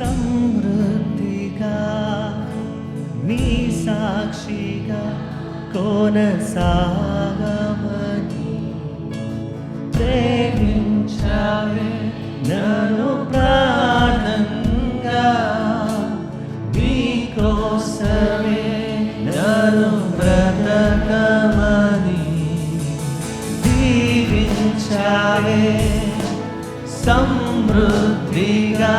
సమృద్ధిగా నీ సాక్షిగా కొనసాగమని ప్రేమించావే నన్ను ప్రాణంగా నీ కోసమే నన్ను బ్రతకమని దీవించావే సమృద్ధిగా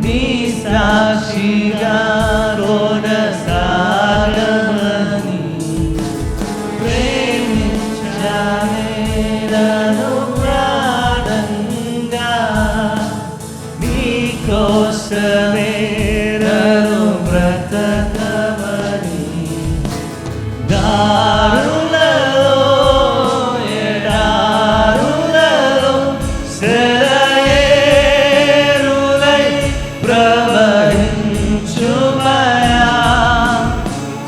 నీ సాక్షిగా కొనసాగమని ప్రేమించావే నన్ను ప్రాణంగా నీ కోసమే నన్ను బ్రతకమని దారులలో ఎడారులలో సెలయేరులై ప్రవహించుమయా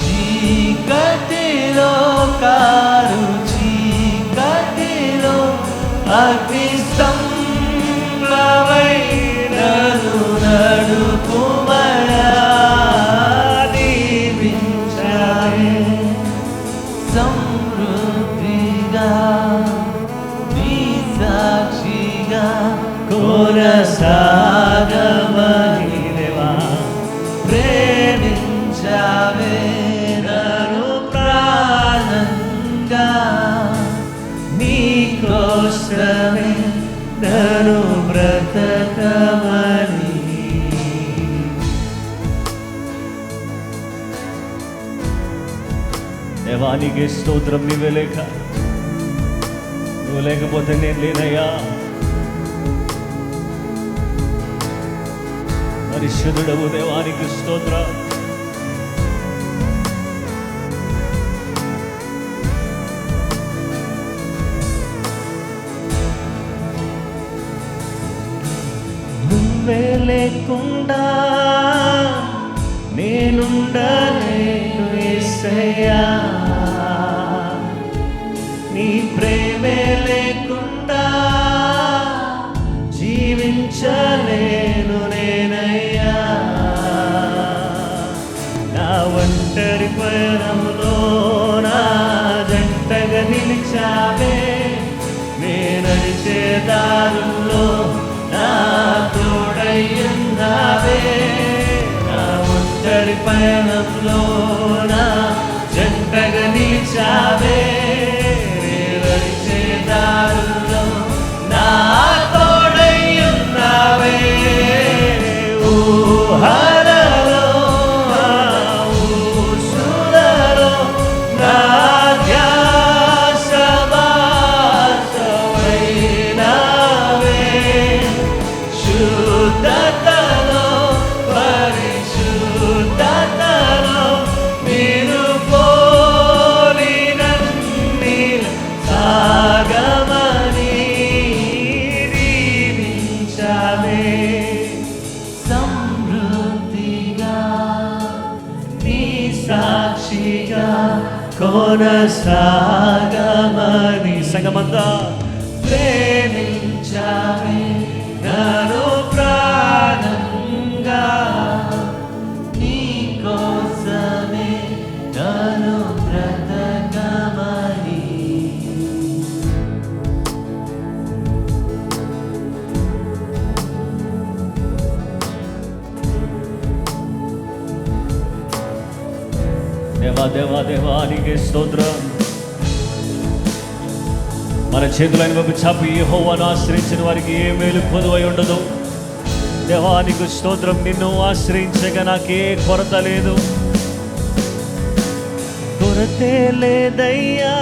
చీకటిలో కారు చీకటిలో అగ్నిస్తంభమై నన్ను నడుపుమయా దీవించావే సమృద్ధిగా నీ సాక్షిగా కొనసాగమని దేవా ప్రేమించావే నన్ను ప్రాణంగా నీ కోసమే నన్ను బ్రతకమని. దేవానికి స్తోత్రం. నీవే లేక నువ్వు లేకపోతే నేను లేనయ్యా. పరిశుద్ధుడవు దేవానికి స్తోత్రం. నువ్వే లేకుండా నేనుండలేను యేసయ్యా. నీ ప్రేమే లేకుండా జీవించలేను నేనయ్యా. నా ఒంటరి పయనంలో నా జంటగా నిలిచావే. నేను నడిచే దారుల్లో నా తోడయ్యున్నావే. నా ఒంటరి పయనంలో నా జంటగా నిలిచావే. నేను నడిచే దారుల్లో నా తోడయ్యున్నావే. ఊహలలో ఊసులలో నా ధ్యాస భాసమైనావే. శుద్ధతలో పరిశుద్ధతలో మీరు పోలినన్ని సాగమని దీవించావే సమృద్ధిగా నీ సాక్షిగా కొనసాగమని. సంగమంతా ప్రేమించావే నన్ను ప్రాణంగా నీ కోసమే నన్ను బ్రతకమని. దేవా దేవా దేవానికి స్తోత్రం. మన చేతులైన వైపు చాపి యెహోవాను ఆశ్రయించిన వారికి ఏ మేలు పొదువై ఉండదు. దేవానికి స్తోత్రం. నిన్ను ఆశ్రయించగా నాకే కొరత లేదు. కొరతే లేదయ్యా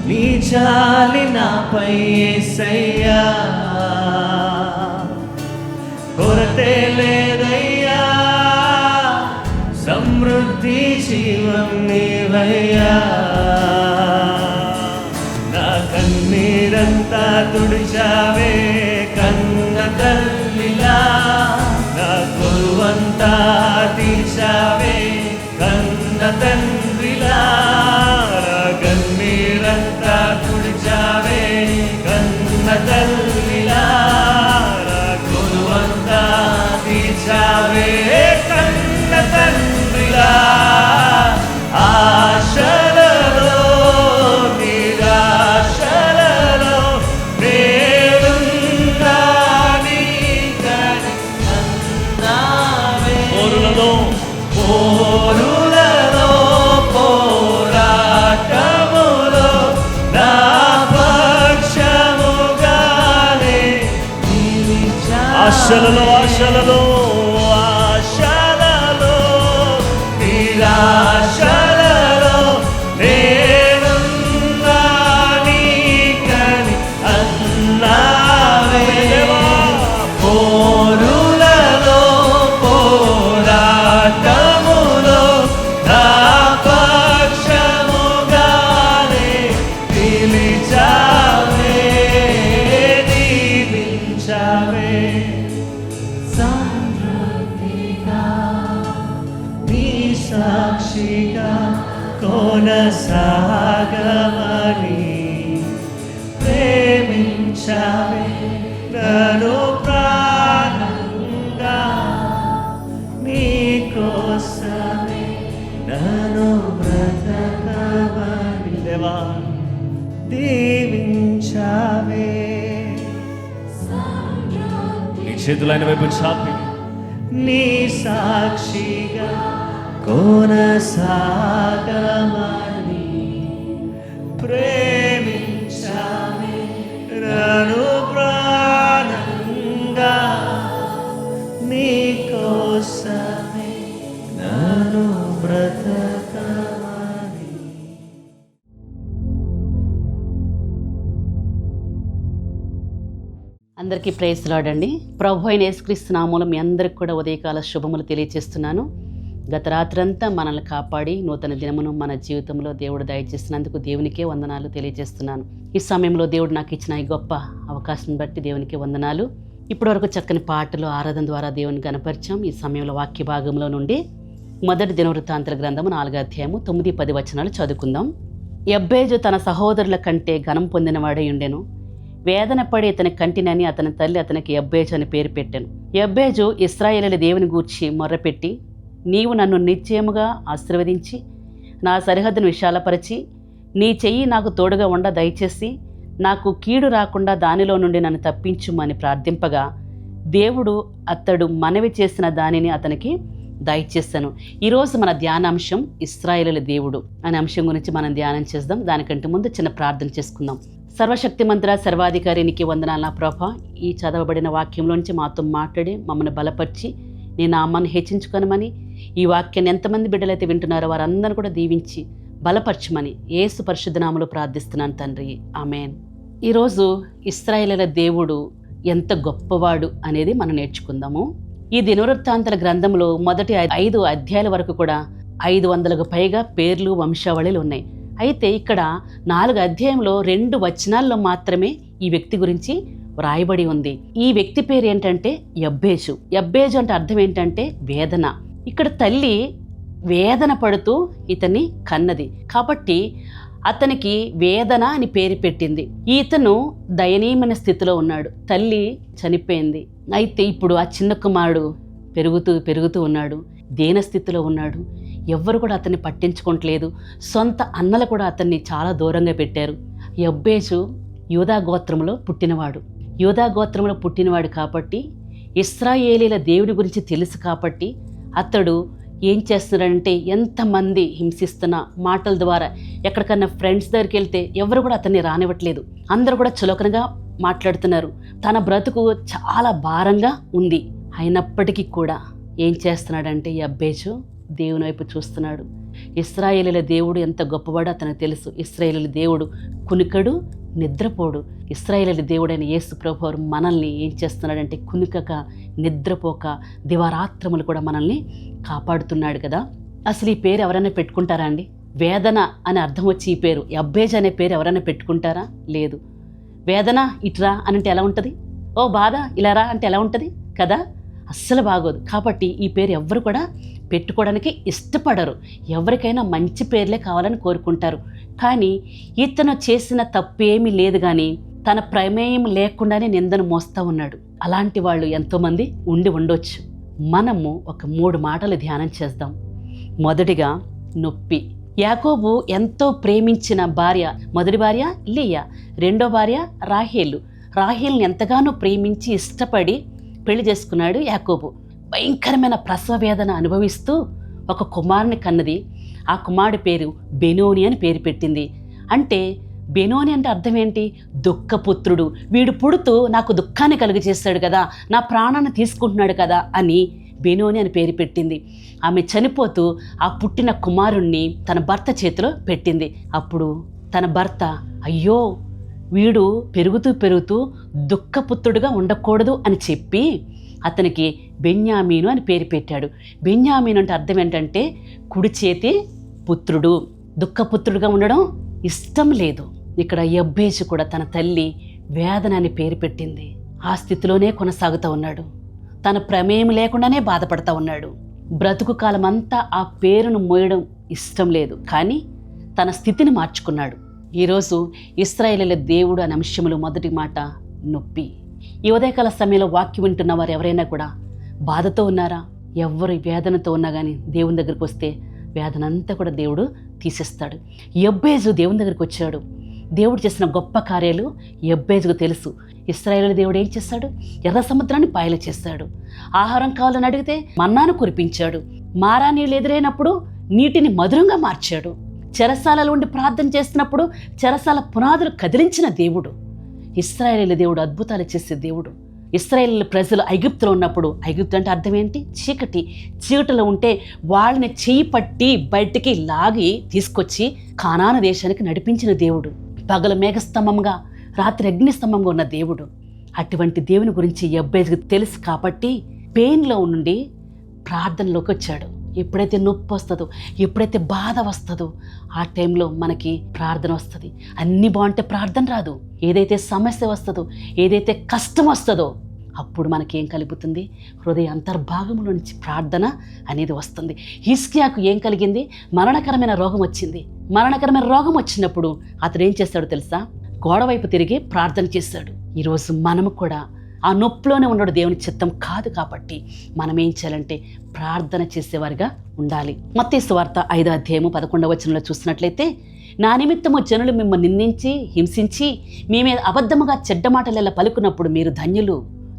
నీ జాలి నాపై యేసయ్యా. కొరతే లేదయ్యా సమృద్ధి జీవం నీవయ్యా. నా కన్నీరంతా తుడిచావే కన్న తల్లిలా. నా కొలువంతా తీర్చావే కన్న తండ్రిలా. నా కన్నీరంతా తుడిచావే కన్న తల్లిలా. నా కొలువంతా ఆశలలో ఆశలలో ఆశలలో నిరాశలలో నేనున్నా నీకని అన్నావే దేవా. పోరులలో పోరాటములో నా పక్షముగానే పిలిచావే, దీవించావే. నీ సాక్షిగా కొనసాగమని ప్రేమించావే నన్ను ప్రాణంగా, నీ కోసమే నన్ను బ్రతకమని దేవా దీవించావే. నీ చేతులైన వైపు చాపి నీ సాక్షిగా కొనసాగమని ప్రేమించావే నన్ను ప్రాణంగా, నీ కోసమే నన్ను బ్రతకమని. అందరికీ ప్రైజ్ లార్డ్ అండి. ప్రభు అయిన యేసుక్రీస్తు నామములో మీ అందరికి కూడా ఉదయకాల శుభములు తెలియజేస్తున్నాను. గత రాత్రంతా మనల్ని కాపాడి నూతన దినమును మన జీవితంలో దేవుడు దయచేసినందుకు దేవునికే వందనాలు తెలియజేస్తున్నాను. ఈ సమయంలో దేవుడు నాకు ఇచ్చిన ఈ గొప్ప అవకాశం బట్టి దేవునికి వందనాలు. ఇప్పటివరకు చక్కని పాటలు ఆరాధన ద్వారా దేవుని గణపరిచాం. ఈ సమయంలో వాక్య భాగంలో నుండి మొదటి దినవృత్తాంతర గ్రంథము 4వ అధ్యాయము 9-10 వచనాలు చదువుకుందాం. యబ్బేజు తన సహోదరుల కంటే ఘనం పొందినవాడై ఉండెను. వేదన పడి అతని కంటినని అతని తల్లి అతనికి యబ్బేజు అని పేరు పెట్టెను. యబ్బేజు ఇశ్రాయేలీయుల దేవుని గూర్చి మొర్రపెట్టి, నీవు నన్ను నిశ్చయముగా ఆశీర్వదించి నా సరిహద్దును విశాలపరిచి నీ చెయ్యి నాకు తోడుగా ఉండ దయచేసి నాకు కీడు రాకుండా దానిలో నుండి నన్ను తప్పించుమని ప్రార్థింపగా దేవుడు అతడు మనవి చేసిన దానిని అతనికి దయచేస్తాను. ఈరోజు మన ధ్యానాంశం ఇశ్రాయేలీయుల దేవుడు అనే అంశం గురించి మనం ధ్యానం చేద్దాం. దానికంటే ముందు చిన్న ప్రార్థన చేసుకుందాం. సర్వశక్తిమంతుడ సర్వాధికారికి వందనాలు నా ప్రభా. ఈ చదవబడిన వాక్యంలోంచి మాతో మాట్లాడి మమ్మల్ని బలపరిచి నీ నామాన్ని హెచ్చించుకొనమని, ఈ వాక్యాన్ని ఎంతమంది బిడ్డలైతే వింటున్నారో వారందరూ కూడా దీవించి బలపరచమని యేసు పరిశుద్ధ నామములో ప్రార్థిస్తున్నాను తండ్రి, ఆమేన్. ఈరోజు ఇశ్రాయేలీయుల దేవుడు ఎంత గొప్పవాడు అనేది మనం నేర్చుకుందాము. ఈ దినవృత్తాంతర గ్రంథంలో మొదటి 5 అధ్యాయాల వరకు కూడా 500కు పైగా పేర్లు వంశావళిలు ఉన్నాయి. అయితే ఇక్కడ 4 అధ్యాయంలో 2 వచనాల్లో మాత్రమే ఈ వ్యక్తి గురించి వ్రాయబడి ఉంది. ఈ వ్యక్తి పేరు ఏంటంటే యబ్బేజు. యబ్బేజు అంటే అర్థం ఏంటంటే వేదన. ఇక్కడ తల్లి వేదన పడుతూ ఇతన్ని కన్నది కాబట్టి అతనికి వేదన అని పేరు పెట్టింది. ఇతను దయనీయమైన స్థితిలో ఉన్నాడు. తల్లి చనిపోయింది. అయితే ఇప్పుడు ఆ చిన్న కుమారుడు పెరుగుతూ ఉన్నాడు. దీన స్థితిలో ఉన్నాడు. ఎవ్వరు కూడా అతన్ని పట్టించుకోవట్లేదు. సొంత అన్నలు కూడా అతన్ని చాలా దూరంగా పెట్టారు. యబ్బేజు యూదా గోత్రంలో పుట్టినవాడు. యూదా గోత్రంలో పుట్టినవాడు కాబట్టి ఇశ్రాయేలీయుల దేవుని గురించి తెలుసు కాబట్టి అతడు ఏం చేస్తున్నాడంటే ఎంతమంది హింసిస్తున్న మాటల ద్వారా ఎక్కడికన్నా ఫ్రెండ్స్ దగ్గరికి వెళ్తే ఎవరు కూడా అతన్ని రానివ్వట్లేదు. అందరూ కూడా చులకనగా మాట్లాడుతున్నారు. తన బ్రతుకు చాలా భారంగా ఉంది. అయినప్పటికీ కూడా ఏం చేస్తున్నాడంటే యబ్బేజు దేవుని వైపు చూస్తున్నాడు. ఇశ్రాయేలీయుల దేవుడు ఎంత గొప్పవాడో అతనికి తెలుసు. ఇశ్రాయేలీయుల దేవుడు కునికడు, నిద్రపోడు. ఇశ్రాయేలీయుల దేవుడైన యేసు ప్రభువారు మనల్ని ఏం చేస్తున్నాడంటే కునికక, నిద్రపోక దివారాత్రములు కూడా మనల్ని కాపాడుతున్నాడు కదా. అసలు ఈ పేరు ఎవరైనా పెట్టుకుంటారా అండి? వేదన అని అర్థం వచ్చి ఈ పేరు యబ్బేజు అనే పేరు ఎవరైనా పెట్టుకుంటారా? లేదు. వేదన ఇట్రా అని అంటే ఎలా ఉంటుంది? ఓ బాధ ఇలారా అంటే ఎలా ఉంటుంది కదా? అస్సలు బాగోదు. కాబట్టి ఈ పేరు ఎవ్వరు కూడా పెట్టుకోవడానికి ఇష్టపడరు. ఎవరికైనా మంచి పేర్లే కావాలని కోరుకుంటారు. కానీ ఇతను చేసిన తప్పేమీ లేదు, కానీ తన ప్రమేయం లేకుండానే నిందను మోస్తూ ఉన్నాడు. అలాంటి వాళ్ళు ఎంతోమంది ఉండొచ్చు. మనము ఒక 3 మాటలు ధ్యానం చేద్దాం. మొదటిగా నొప్పి. యాకోబు ఎంతో ప్రేమించిన భార్య, మొదటి భార్య లియా, రెండో భార్య రాహేలు. రాహేల్ని ఎంతగానో ప్రేమించి ఇష్టపడి పెళ్లి చేసుకున్నాడు యాకోబు. భయంకరమైన ప్రసవ వేదన అనుభవిస్తూ ఒక కుమారుని కన్నది. ఆ కుమారుడి పేరు బెనోని అని పేరు పెట్టింది. అంటే బెనోని అంటే అర్థం ఏంటి? దుఃఖపుత్రుడు. వీడు పుడుతూ నాకు దుఃఖాన్ని కలుగజేస్తాడు కదా, నా ప్రాణాన్ని తీసుకుంటున్నాడు కదా అని బెనోని అని పేరు పెట్టింది. ఆమె చనిపోతూ ఆ పుట్టిన కుమారుణ్ణి తన భర్త చేతిలో పెట్టింది. అప్పుడు తన భర్త, అయ్యో వీడు పెరుగుతూ దుఃఖపుత్రుడుగా ఉండకూడదు అని చెప్పి అతనికి బెన్యామీను అని పేరు పెట్టాడు. బెన్యామీను అంటే అర్థం ఏంటంటే కుడి చేతి పుత్రుడు. దుఃఖపుత్రుడుగా ఉండడం ఇష్టం లేదు. ఇక్కడ యబ్బేజు కూడా తన తల్లి వేదన అని పేరు పెట్టింది. ఆ స్థితిలోనే కొనసాగుతూ ఉన్నాడు. తన ప్రమేయం లేకుండానే బాధపడతా ఉన్నాడు. బ్రతుకు కాలం అంతా ఆ పేరును మోయడం ఇష్టం లేదు, కానీ తన స్థితిని మార్చుకున్నాడు. ఈరోజు ఇశ్రాయేలీయుల దేవుడు అనే అంశములు మొదటి మాట నొప్పి. ఈ ఉదయకాల సమయంలో వాక్యం వింటున్న వారు ఎవరైనా కూడా బాధతో ఉన్నారా? ఎవరు వేదనతో ఉన్నా కానీ దేవుని దగ్గరికి వస్తే వేదన అంతా కూడా దేవుడు తీసేస్తాడు. యబ్బేజు దేవుని దగ్గరికి వచ్చాడు. దేవుడు చేసిన గొప్ప కార్యాలు యబ్బేజుకు తెలుసు. ఇశ్రాయేలు దేవుడు ఏం చేస్తాడు? ఎర్ర సముద్రాన్ని పాయలు చేస్తాడు. ఆహారం కావాలని అడిగితే మన్నాను కురిపించాడు. మారా నీళ్ళు ఎదురైనప్పుడు నీటిని మధురంగా మార్చాడు. చెరసాలలో ఉండి ప్రార్థన చేస్తున్నప్పుడు చెరసాల పునాదులు కదిలించిన దేవుడు. ఇశ్రాయేలు దేవుడు అద్భుతాలు చేసే దేవుడు. ఇశ్రాయేలు ప్రజలు ఐగుప్తులో ఉన్నప్పుడు, ఐగుప్తు అంటే అర్థం ఏంటి? చీకటిలో ఉంటే వాళ్ళని చేయి పట్టి బయటికి లాగి తీసుకొచ్చి కానాను దేశానికి నడిపించిన దేవుడు. పగలు మేఘస్తంభంగా, రాత్రి అగ్నిస్తంభంగా ఉన్న దేవుడు. అటువంటి దేవుని గురించి యబ్బేజుకు తెలుసు కాబట్టి పెయిన్లో నుండి ప్రార్థనలోకి వచ్చాడు. ఎప్పుడైతే నొప్పి వస్తుందో, ఎప్పుడైతే బాధ వస్తుందో ఆ టైంలో మనకి ప్రార్థన వస్తుంది. అన్నీ బాగుంటే ప్రార్థన రాదు. ఏదైతే సమస్య వస్తుందో, ఏదైతే కష్టం వస్తుందో అప్పుడు మనకేం కలుగుతుంది? హృదయ అంతర్భాగంలో నుంచి ప్రార్థన అనేది వస్తుంది. హిజ్కియాకు ఏం కలిగింది? మరణకరమైన రోగం వచ్చింది. మరణకరమైన రోగం వచ్చినప్పుడు అతడు ఏం చేస్తాడో తెలుసా? గోడవైపు తిరిగి ప్రార్థన చేశాడు. ఈరోజు మనము కూడా ఆ నొప్పిలోనే ఉండడం దేవుని చిత్తం కాదు కాబట్టి మనం ఏం చేయాలంటే ప్రార్థన చేసేవారిగా ఉండాలి. మత్తయి సువార్త 5వ అధ్యాయము 11వ వచనంలో చూసినట్లయితే, నా నిమిత్తము జనులు మిమ్మల్ని నిందించి హింసించి మీ మీద అబద్ధముగా చెడ్డ మాటలు పలుకున్నప్పుడు మీరు ధన్యులు.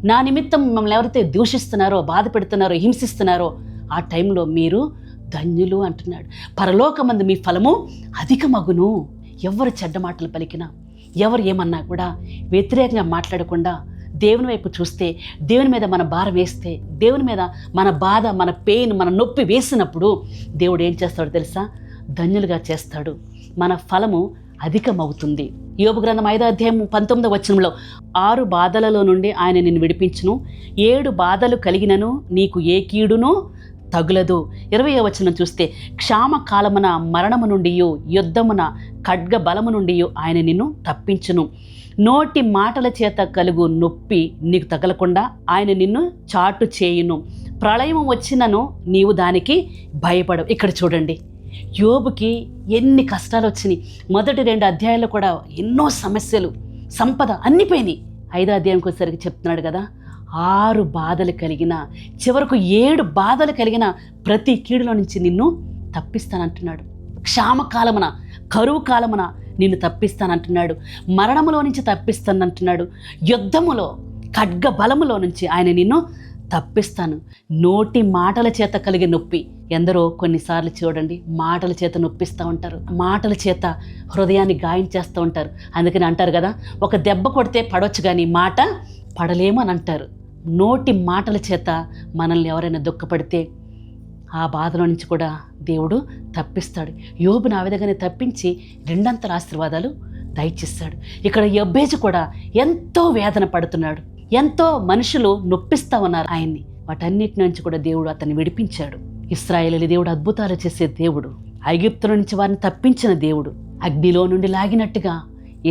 నా నిమిత్తం మిమ్మల్ని ఎవరైతే దూషిస్తున్నారో, బాధ పెడుతున్నారో, హింసిస్తున్నారో ఆ టైంలో మీరు ధన్యులు అంటున్నాడు. పరలోకమందు మీ ఫలము అధికమగును. ఎవరు చెడ్డ మాటలు పలికినా, ఎవరు ఏమన్నా కూడా వ్యతిరేకంగా మాట్లాడకుండా దేవుని వైపు చూస్తే, దేవుని మీద మన భారం వేస్తే, దేవుని మీద మన బాధ, మన పెయిన్, మన నొప్పి వేసినప్పుడు దేవుడు ఏం చేస్తాడో తెలుసా? ధన్యులుగా చేస్తాడు. మన ఫలము అధికమవుతుంది. యోబు గ్రంథం 5వ అధ్యాయం 19వ వచనంలో, 6 బాధలలో నుండి ఆయన నిన్ను విడిపించును, 7 బాధలు కలిగినను నీకు ఏ కీడునూ తగులదు. 20వ వచనం చూస్తే, క్షామకాలమున మరణము నుండి, యుద్ధమున ఖడ్గ బలము నుండి ఆయన నిన్ను తప్పించును. నోటి మాటల చేత కలుగు నొప్పి నీకు తగలకుండా ఆయన నిన్ను చాటు చేయును. ప్రళయం వచ్చినను నీవు దానికి భయపడవు. ఇక్కడ చూడండి, యోబుకి ఎన్ని కష్టాలు వచ్చినాయి. మొదటి 2 అధ్యాయాల్లో కూడా ఎన్నో సమస్యలు, సంపద అన్ని పోయినాయి. 5వ అధ్యాయంకి వచ్చేసరికి చెప్తున్నాడు కదా, 6 బాధలు కలిగిన, చివరకు 7 బాధలు కలిగిన ప్రతి కీడులో నుంచి నిన్ను తప్పిస్తానంటున్నాడు. క్షామకాలమున, కరువు కాలమున నిన్ను తప్పిస్తానంటున్నాడు. మరణములో నుంచి తప్పిస్తానంటున్నాడు. యుద్ధములో, ఖడ్గ బలములో నుంచి ఆయన నిన్ను తప్పిస్తాను. నోటి మాటల చేత కలిగే నొప్పి. ఎందరో కొన్నిసార్లు చూడండి, మాటల చేత నొప్పిస్తూ ఉంటారు, మాటల చేత హృదయాన్ని గాయం చేస్తూ ఉంటారు. అందుకని అంటారు కదా, ఒక దెబ్బ కొడితే పడవచ్చు కానీ మాట పడలేము అని అంటారు. నోటి మాటల చేత మనల్ని ఎవరైనా దుఃఖపడితే ఆ బాధలో నుంచి కూడా దేవుడు తప్పిస్తాడు. యోబును ఆ విధంగానే తప్పించి 2 ఆశీర్వాదాలు దయచేస్తాడు. ఇక్కడ యబ్బేజు కూడా ఎంతో వేదన పడుతున్నాడు. ఎంతో మనుషులు నొప్పిస్తూ ఉన్నారు ఆయన్ని. వాటన్నిటి నుంచి కూడా దేవుడు అతన్ని విడిపించాడు. ఇశ్రాయేలు దేవుడు అద్భుతాలు చేసే దేవుడు. ఐగుప్తుల నుంచి వారిని తప్పించిన దేవుడు. అగ్నిలో నుండి లాగినట్టుగా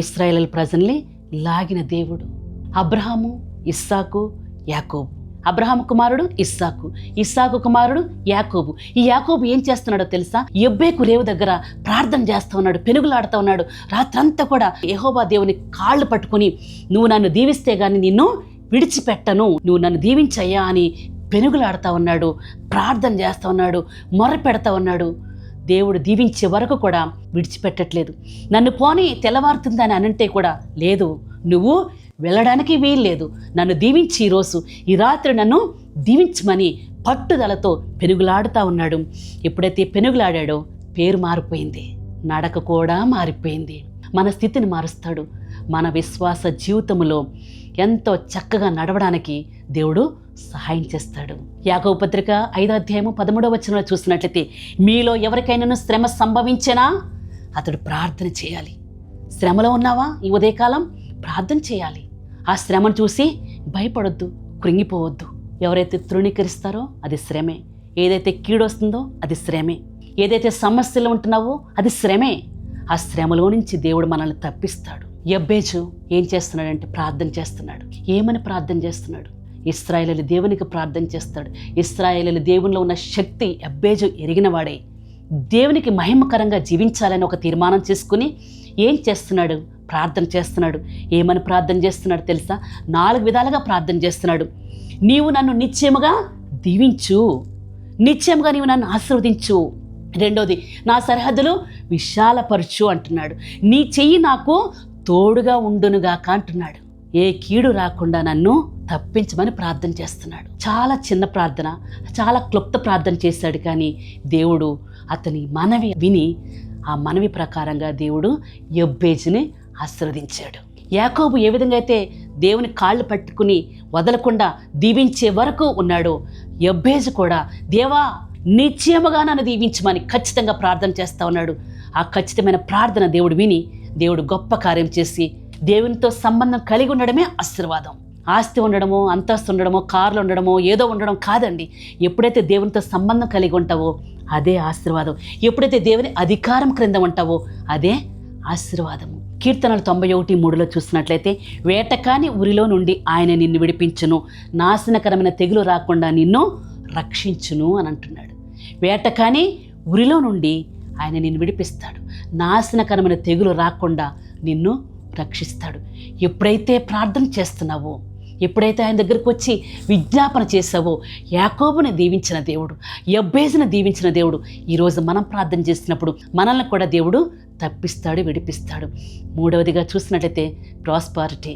ఇశ్రాయేలు ప్రజల్ని లాగిన దేవుడు. అబ్రహాము, ఇస్సాకు, యాకోబు. అబ్రహాము కుమారుడు ఇస్సాకు, ఇస్సాకు కుమారుడు యాకోబు. ఈ యాకోబు ఏం చేస్తున్నాడో తెలుసా? యెబ్బేకు రేవు దగ్గర ప్రార్థన చేస్తూ ఉన్నాడు, పెనుగులాడుతూ ఉన్నాడు. రాత్రంతా కూడా యెహోవా దేవుని కాళ్ళు పట్టుకుని, నువ్వు నన్ను దీవిస్తే గాని నిన్ను విడిచిపెట్టను, నువ్వు నన్ను దీవించయ్యా అని పెనుగులాడుతూ ఉన్నాడు, ప్రార్థన చేస్తూ ఉన్నాడు, మొర్ర పెడతా ఉన్నాడు. దేవుడు దీవించే వరకు కూడా విడిచిపెట్టట్లేదు. నన్ను పోని తెల్లవారుతుందని అనంటే కూడా లేదు, నువ్వు వెళ్ళడానికి వీల్లేదు, నన్ను దీవించి ఈరోజు ఈ రాత్రి నన్ను దీవించమని పట్టుదలతో పెనుగులాడుతూ ఉన్నాడు. ఎప్పుడైతే పెనుగులాడాడో పేరు మారిపోయింది, నడక కూడా మారిపోయింది. మన స్థితిని మారుస్తాడు. మన విశ్వాస జీవితంలో ఎంతో చక్కగా నడవడానికి దేవుడు సహాయం చేస్తాడు. యాకోబు పత్రిక 5వ అధ్యాయము 13వ వచనంలో చూసినట్లయితే, మీలో ఎవరికైనా శ్రమ సంభవించినా అతడు ప్రార్థన చేయాలి. శ్రమలో ఉన్నావా? ఈ ఉదయకాలం ప్రార్థన చేయాలి. ఆ శ్రమను చూసి భయపడొద్దు, కృంగిపోవద్దు. ఎవరైతే తృణీకరిస్తారో అది శ్రమే. ఏదైతే కీడొస్తుందో అది శ్రమే. ఏదైతే సమస్యలు ఉంటున్నావో అది శ్రమే. ఆ శ్రమలో నుంచి దేవుడు మనల్ని తప్పిస్తాడు. యబ్బేజు ఏం చేస్తున్నాడంటే ప్రార్థన చేస్తున్నాడు. ఏమని ప్రార్థన చేస్తున్నాడు? ఇశ్రాయేలు దేవునికి ప్రార్థన చేస్తాడు. ఇశ్రాయేలు దేవునిలో ఉన్న శక్తి యబ్బేజు ఎరిగినవాడే. దేవునికి మహిమకరంగా జీవించాలని ఒక తీర్మానం చేసుకుని ఏం చేస్తున్నాడు? ప్రార్థన చేస్తున్నాడు. ఏమని ప్రార్థన చేస్తున్నాడు తెలుసా? 4 విధాలుగా ప్రార్థన చేస్తున్నాడు. నీవు నన్ను నిశ్చయముగా దీవించు, నిశ్చయముగా నీవు నన్ను ఆశీర్వదించు. రెండోది, నా సరిహద్దులు విశాలపరచు అంటున్నాడు. నీ చెయ్యి నాకు తోడుగా ఉండునుగాక అంటున్నాడు. ఏ కీడు రాకుండా నన్ను తప్పించమని ప్రార్థన చేస్తున్నాడు. చాలా చిన్న ప్రార్థన, చాలా క్లుప్త ప్రార్థన చేశాడు. కానీ దేవుడు అతని మనవి విని ఆ మనవి ప్రకారంగా దేవుడు యబ్బేజుని ఆశీర్వదించాడు. యాకోబు ఏ విధంగా అయితే దేవుని కాళ్ళు పట్టుకుని వదలకుండా దీవించే వరకు ఉన్నాడో, యబ్బేజు కూడా దేవా నిశ్చయముగా నన్ను దీవించమని ఖచ్చితంగా ప్రార్థన చేస్తూ ఉన్నాడు. ఆ ఖచ్చితమైన ప్రార్థన దేవుడు విని దేవుడు గొప్ప కార్యం చేసి, దేవునితో సంబంధం కలిగి ఉండడమే ఆశీర్వాదం. ఆస్తి ఉండడమో, అంతస్తు ఉండడమో, కార్లు ఉండడమో, ఏదో ఉండడం కాదండి. ఎప్పుడైతే దేవునితో సంబంధం కలిగి ఉంటావో అదే ఆశీర్వాదం. ఎప్పుడైతే దేవుని అధికారం క్రింద ఉంటావో అదే ఆశీర్వాదము. కీర్తనలు 91:3 చూసినట్లయితే, వేటకాని ఉరిలో నుండి ఆయన నిన్ను విడిపించును, నాశనకరమైన తెగులు రాకుండా నిన్ను రక్షించును అని అంటున్నాడు. వేటకాని ఉరిలో నుండి ఆయన నిన్ను విడిపిస్తాడు, నాశనకరమైన తెగులు రాకుండా నిన్ను రక్షిస్తాడు. ఎప్పుడైతే ప్రార్థన చేస్తున్నావో, ఎప్పుడైతే ఆయన దగ్గరికి వచ్చి విజ్ఞాపన చేసావో, యాకోబుని దీవించిన దేవుడు, యబ్బేజుని దీవించిన దేవుడు ఈరోజు మనం ప్రార్థన చేసినప్పుడు మనల్ని కూడా దేవుడు తప్పిస్తాడు, విడిపిస్తాడు. మూడవదిగా చూసినట్లయితే ప్రాస్పారిటీ,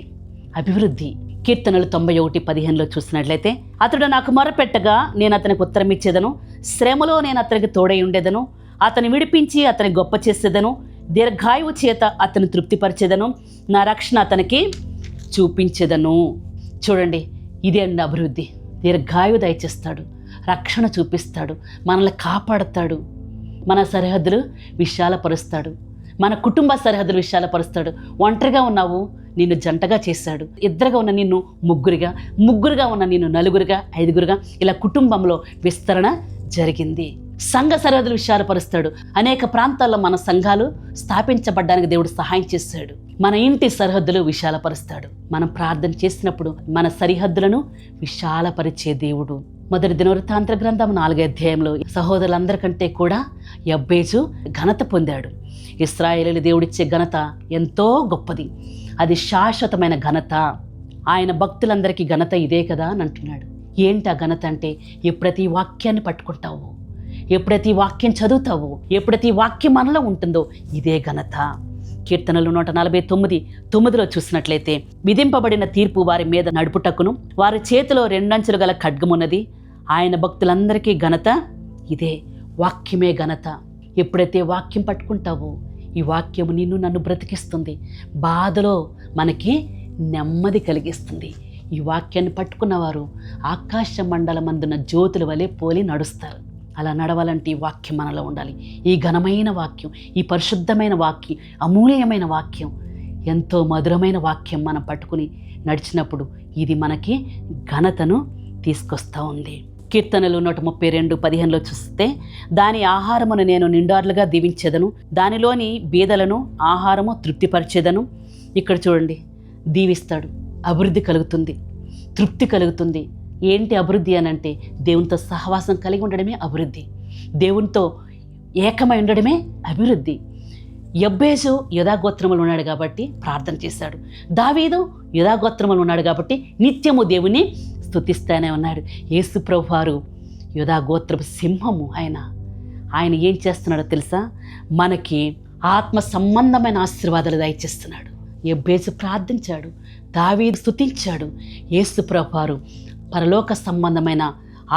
అభివృద్ధి. కీర్తనలు 91:15 చూసినట్లయితే, అతడు నాకు మొరపెట్టగా నేను అతనికి ఉత్తరం ఇచ్చేదను, శ్రమలో నేను అతనికి తోడై ఉండేదను, అతని విడిపించి అతని గొప్ప చేసేదను, దీర్ఘాయువు చేత అతను తృప్తిపరిచేదను, నా రక్షణ అతనికి చూపించేదను. చూడండి, ఇదే అండి అభివృద్ధి. దీర్ఘాయువు దయచేస్తాడు, రక్షణ చూపిస్తాడు, మనల్ని కాపాడుతాడు, మన సరిహద్దులు విశాలపరుస్తాడు, మన కుటుంబ సరిహద్దులు విశాలపరుస్తాడు. ఒంటరిగా ఉన్నావు, నిన్ను జంటగా చేశాడు. ఇద్దరుగా ఉన్న నిన్ను ముగ్గురుగా, ముగ్గురుగా ఉన్న నిన్ను నలుగురుగా, 5గురుగా, ఇలా కుటుంబంలో విస్తరణ జరిగింది. సంఘ సరిహద్దులు విశాలపరుస్తాడు. అనేక ప్రాంతాల్లో మన సంఘాలు స్థాపించబడ్డానికి దేవుడు సహాయం చేశాడు. మన ఇంటి సరిహద్దులు విశాలపరుస్తాడు. మనం ప్రార్థన చేసినప్పుడు మన సరిహద్దులను విశాలపరిచే దేవుడు. మొదటి దినవృత్తాంత గ్రంథం 4వ అధ్యాయంలో సహోదరులందరికంటే కూడా యబ్బేజు ఘనత పొందాడు. ఇశ్రాయేలు దేవుడిచ్చే ఘనత ఎంతో గొప్పది, అది శాశ్వతమైన ఘనత. ఆయన భక్తులందరికీ ఘనత ఇదే కదా అని అంటున్నాడు. ఏంటి ఆ ఘనత అంటే, ఎప్పుడైతే ఈ వాక్యాన్ని పట్టుకుంటావో, ఎప్పుడైతే ఈ వాక్యం చదువుతావో, ఎప్పుడైతే ఈ వాక్యం మనలో ఉంటుందో ఇదే ఘనత. కీర్తనలు 149:9 చూసినట్లయితే, విధింపబడిన తీర్పు వారి మీద నడుపుటకును, వారి చేతిలో 2 అంచులు గల ఖడ్గమున్నది. ఆయన భక్తులందరికీ ఘనత ఇదే, వాక్యమే ఘనత. ఎప్పుడైతే వాక్యం పట్టుకుంటావో, ఈ వాక్యము నిన్ను నన్ను బ్రతికిస్తుంది, బాధలో మనకి నెమ్మది కలిగిస్తుంది. ఈ వాక్యాన్ని పట్టుకున్నవారు ఆకాశ మండలమందున జ్యోతుల వలె పోలి నడుస్తారు. అలా నడవాలంటే ఈ వాక్యం మనలో ఉండాలి. ఈ ఘనమైన వాక్యం, ఈ పరిశుద్ధమైన వాక్యం, అమూల్యమైన వాక్యం, ఎంతో మధురమైన వాక్యం మనం పట్టుకుని నడిచినప్పుడు ఇది మనకి ఘనతను తీసుకొస్తూ ఉంది. కీర్తనలు 132:15 చూస్తే, దాని ఆహారమును నేను నిండార్లుగా దీవించేదను, దానిలోని బీదలను ఆహారము తృప్తిపరిచేదను. ఇక్కడ చూడండి, దీవిస్తాడు, అభివృద్ధి కలుగుతుంది, తృప్తి కలుగుతుంది. ఏంటి అభివృద్ధి అని అంటే, దేవునితో సహవాసం కలిగి ఉండడమే అభివృద్ధి, దేవునితో ఏకమై ఉండడమే అభివృద్ధి. యబ్బేజు యూదాగోత్రములు ఉన్నాడు కాబట్టి ప్రార్థన చేశాడు. దావీదు యూదాగోత్రములు ఉన్నాడు కాబట్టి నిత్యము దేవుని స్తుతిస్తానే ఉన్నాడు. యేసు ప్రభువారు యూదాగోత్రపు సింహము. ఆయన ఏం చేస్తున్నాడో తెలుసా? మనకి ఆత్మ సంబంధమైన ఆశీర్వాదాలు దయచేస్తున్నాడు. యబ్బేజు ప్రార్థించాడు, దావీదు స్తుతించాడు. యేసు ప్రభువారు పరలోక సంబంధమైన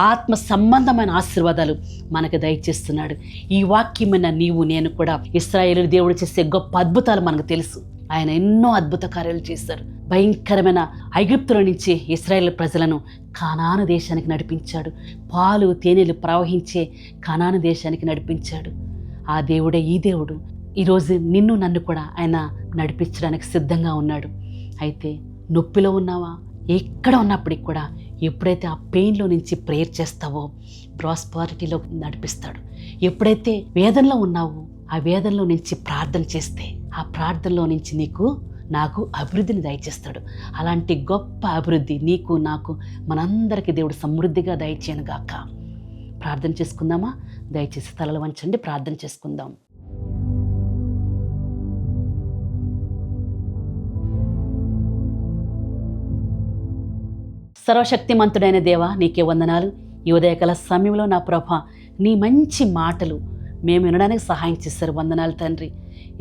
ఆత్మ సంబంధమైన ఆశీర్వాదాలు మనకు దయచేస్తున్నాడు. ఈ వాక్యమైన నీవు నేను కూడా ఇశ్రాయేలు దేవుడు చేసే గొప్ప అద్భుతాలు మనకు తెలుసు. ఆయన ఎన్నో అద్భుత కార్యాలు చేశారు. భయంకరమైన ఐగుప్తుల నుంచి ఇశ్రాయేలు ప్రజలను కానాను దేశానికి నడిపించాడు. పాలు తేనెలు ప్రవహించే కానాను దేశానికి నడిపించాడు. ఆ దేవుడే ఈ దేవుడు ఈరోజు నిన్ను నన్ను కూడా ఆయన నడిపించడానికి సిద్ధంగా ఉన్నాడు. అయితే నొప్పిలో ఉన్నావా? ఎక్కడ ఉన్నప్పటికి కూడా ఎప్పుడైతే ఆ పెయిన్లో నుంచి ప్రేయర్ చేస్తావో ప్రాస్పరిటీలో నడిపిస్తాడు. ఎప్పుడైతే వేదనలో ఉన్నావో ఆ వేదనలో నుంచి ప్రార్థన చేస్తే ఆ ప్రార్థనలో నుంచి నాకు అభివృద్ధిని దయచేస్తాడు. అలాంటి గొప్ప అభివృద్ధి నీకు నాకు మనందరికీ దేవుడు సమృద్ధిగా దయచేయను గాక. ప్రార్థన చేసుకుందామా? దయచేసి తలలు వంచండి, ప్రార్థన చేసుకుందాం. సర్వశక్తిమంతుడైన దేవా, నీకే వందనాలు. ఈ ఉదయకాల సమయంలో నా ప్రభా నీ మంచి మాటలు మేము వినడానికి సహాయం చేశారు. వందనాలు తండ్రి.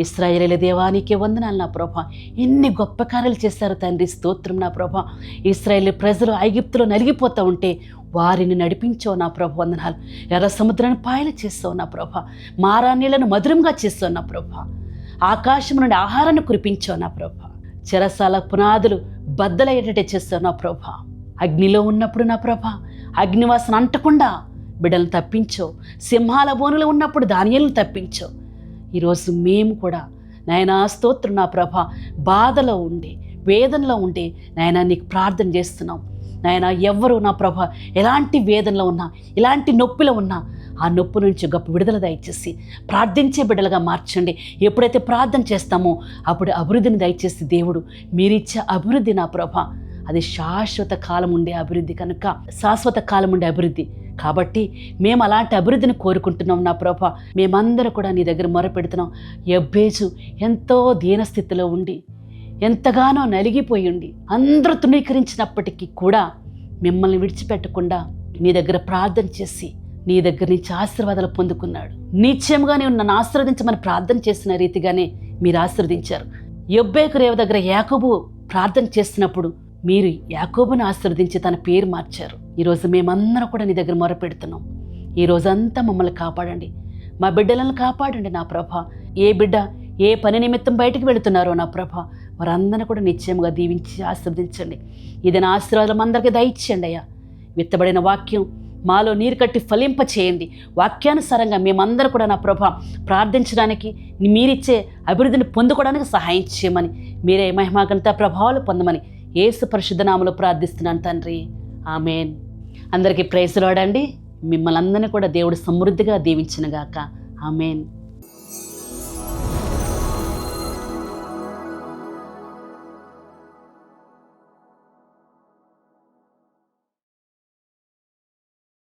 ఇశ్రాయేలు దేవా, నీకే వందనాలు నా ప్రభా. ఎన్ని గొప్ప కార్యాలు చేశారు తండ్రి, స్తోత్రం నా ప్రభా. ఇశ్రాయేలు ప్రజలు ఐగుప్తులో నలిగిపోతూ ఉంటే వారిని నడిపించావు నా ప్రభా, వందనాలు. ఎర్ర సముద్రాన్ని పాయలు చేస్తావు నా ప్రభా. మారా నీళ్లను మధురంగా చేస్తావు నా ప్రభా. ఆకాశం నుండి ఆహారాన్ని కురిపించావు నా ప్రభా. చెరసాల పునాదులు బద్దలయ్యేటట్టే చేస్తావు నా ప్రభా. అగ్నిలో ఉన్నప్పుడు నా ప్రభా అగ్నివాసన అంటకుండా బిడ్డలను తప్పించో. సింహాల బోనులో ఉన్నప్పుడు దానియేలును తప్పించో. ఈరోజు మేము కూడా నాయనా స్తోత్రం నా ప్రభా బాధలో ఉండి వేదనలో ఉండి నాయనా నీకు ప్రార్థన చేస్తున్నాం. నాయనా ఎవ్వరు నా ప్రభా ఎలాంటి వేదనలో ఉన్నా ఎలాంటి నొప్పిలో ఉన్నా ఆ నొప్పి నుంచి గొప్ప విడుదల దయచేసి ప్రార్థించే బిడ్డలుగా మార్చండి. ఎప్పుడైతే ప్రార్థన చేస్తామో అప్పుడు అభివృద్ధిని దయచేసి దేవుడు మీరిచ్చే అభివృద్ధి నా ప్రభా అది శాశ్వత కాలం ఉండే అభివృద్ధి కనుక శాశ్వత కాలం ఉండే అభివృద్ధి కాబట్టి మేము అలాంటి అభివృద్ధిని కోరుకుంటున్నాం నా ప్రభా. మేమందరూ కూడా నీ దగ్గర మొరపెడుతున్నాం. యబ్బేజు ఎంతో దీనస్థితిలో ఉండి ఎంతగానో నలిగిపోయి ఉండి అందరూ తృణీకరించినప్పటికీ కూడా మిమ్మల్ని విడిచిపెట్టకుండా నీ దగ్గర ప్రార్థన చేసి నీ దగ్గర నుంచి ఆశీర్వాదాలు పొందుకున్నాడు. నిశ్చయముగా నీవు నన్ను ఆశీర్వదించమని ప్రార్థన చేసిన రీతిగానే మీరు ఆశీర్వదించారు. యొబ్బేకు రేవు దగ్గర యాకోబు ప్రార్థన చేసినప్పుడు మీరు యాకోబును ఆశీర్వదించి తన పేరు మార్చారు. ఈరోజు మేమందరం కూడా నీ దగ్గర మొరపెడుతున్నాం. ఈ రోజంతా మమ్మల్ని కాపాడండి, మా బిడ్డలను కాపాడండి నా ప్రభా. ఏ బిడ్డ ఏ పని నిమిత్తం బయటికి వెళుతున్నారో నా ప్రభా వారందరినీ కూడా నిశ్చయముగా దీవించి ఆశీర్వదించండి. ఇది నా ఆశీర్వాదం అందరికీ దయచేయండి అయ్యా. విత్తబడిన వాక్యం మాలో నీరు కట్టి ఫలింప చేయండి. వాక్యానుసారంగా మేమందరూ కూడా నా ప్రభా ప్రార్థించడానికి మీరిచ్చే అభివృద్ధిని పొందుకోవడానికి సహాయం చేయమని మీరే మహిమాగంత ప్రభావాలు పొందమని యేసు పరిశుద్ధ నామములో ప్రార్థిస్తున్నాను తండ్రి, ఆమేన్. అందరికీ ప్రైజ్ లార్డ్ అండి. మిమ్మల్ని అందరినీ కూడా దేవుడు సమృద్ధిగా దీవించునుగాక. ఆమేన్.